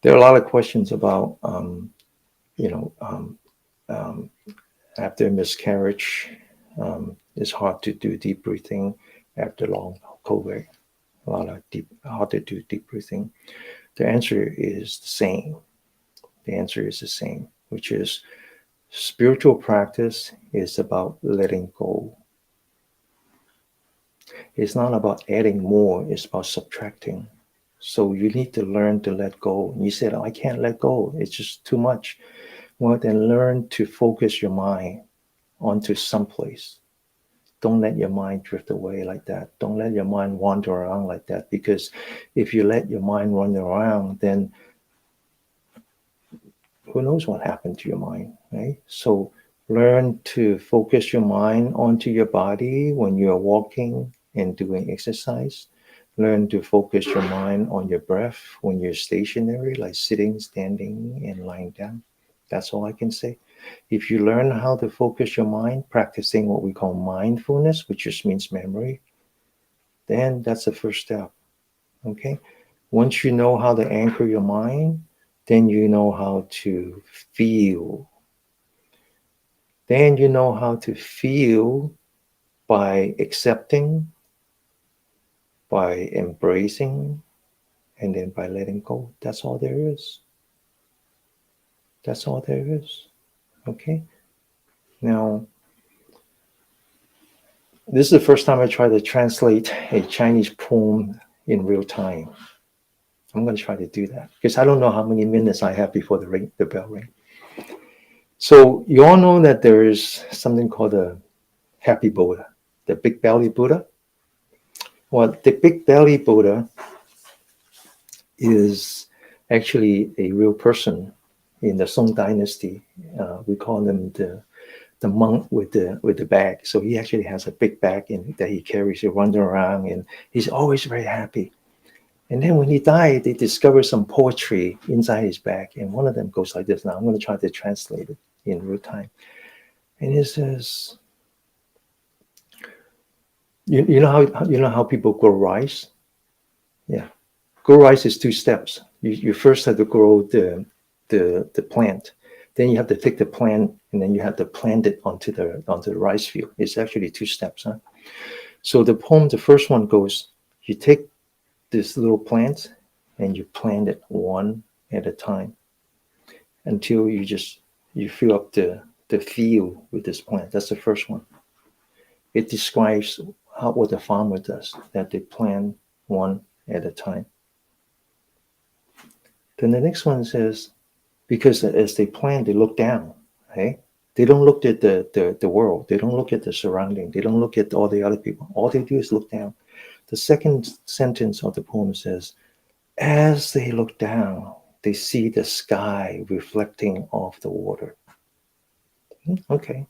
There are a lot of questions about, you know, um, after miscarriage, it's hard to do deep breathing after long COVID. A lot of hard to do deep breathing. The answer is the same. The answer is the same, which is spiritual practice is about letting go. It's not about adding more, it's about subtracting. So you need to learn to let go. You said, oh, I can't let go. It's just too much. Well, then learn to focus your mind onto someplace. Don't let your mind drift away like that. Don't let your mind wander around like that. Because if you let your mind run around, then who knows what happened to your mind, right? So learn to focus your mind onto your body when you're walking and doing exercise. Learn to focus your mind on your breath when you're stationary, like sitting, standing, and lying down. That's all I can say. If you learn how to focus your mind, practicing what we call mindfulness, which just means memory, then that's the first step. Okay. Once you know how to anchor your mind, then you know how to feel. Then you know how to feel by accepting, by embracing, and then by letting go. That's all there is. That's all there is. Okay. Now, this is the first time I try to translate a Chinese poem in real time. I'm going to try to do that because I don't know how many minutes I have before the bell ring. So you all know that there is something called a happy Buddha, the big belly Buddha. Well, the big belly Buddha is actually a real person in the Song Dynasty. We call them the monk with the bag. So he actually has a big bag that he carries. He runs around, and he's always very happy. And then when he died, they discovered some poetry inside his bag, and one of them goes like this. Now I'm going to try to translate it in real time. And it says, you know how people grow rice? Yeah, grow rice is two steps. You first have to grow the plant, then you have to take the plant, and then you have to plant it onto the rice field. It's actually two steps, huh? So the poem, the first one goes: you take this little plant and you plant it one at a time until you fill up the field with this plant. That's the first one. It describes what the farmer does, that they plant one at a time. Then the next one says, because as they plant, they look down, okay? They don't look at the world. They don't look at the surrounding. They don't look at all the other people. All they do is look down. The second sentence of the poem says, as they look down, they see the sky reflecting off the water. Okay.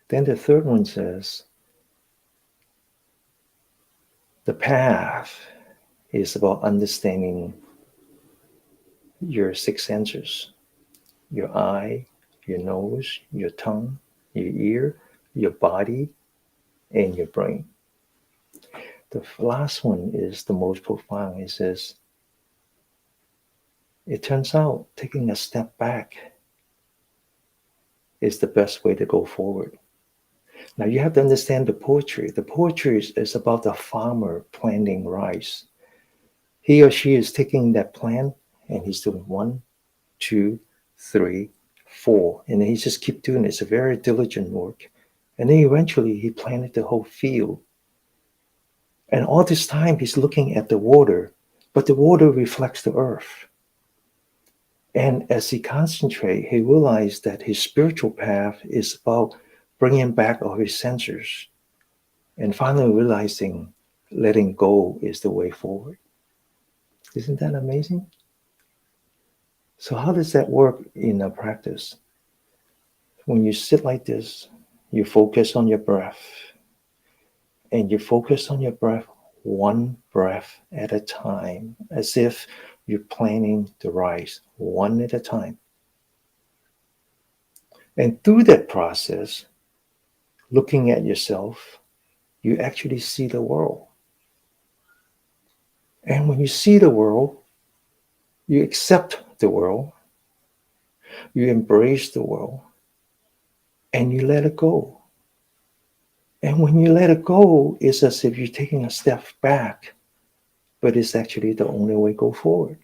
Then the third one says, the path is about understanding your six senses: your eye, your nose, your tongue, your ear, your body, and your brain. The last one is the most profound. It says, it turns out taking a step back is the best way to go forward. Now you have to understand the poetry. The poetry is about the farmer planting rice. He or she is taking that plant and he's doing 1, 2, 3, 4. And then he just keep doing it. It's a very diligent work. And then eventually he planted the whole field. And all this time he's looking at the water, but the water reflects the earth. And as he concentrates, he realized that his spiritual path is about bringing back all his sensors and finally realizing letting go is the way forward. Isn't that amazing? So how does that work in a practice? When you sit like this, you focus on your breath, and you focus on your breath one breath at a time, as if you're planting the rice one at a time. And through that process, looking at yourself, you actually see the world. And when you see the world, you accept the world, you embrace the world, and you let it go. And when you let it go, it's as if you're taking a step back, but it's actually the only way to go forward.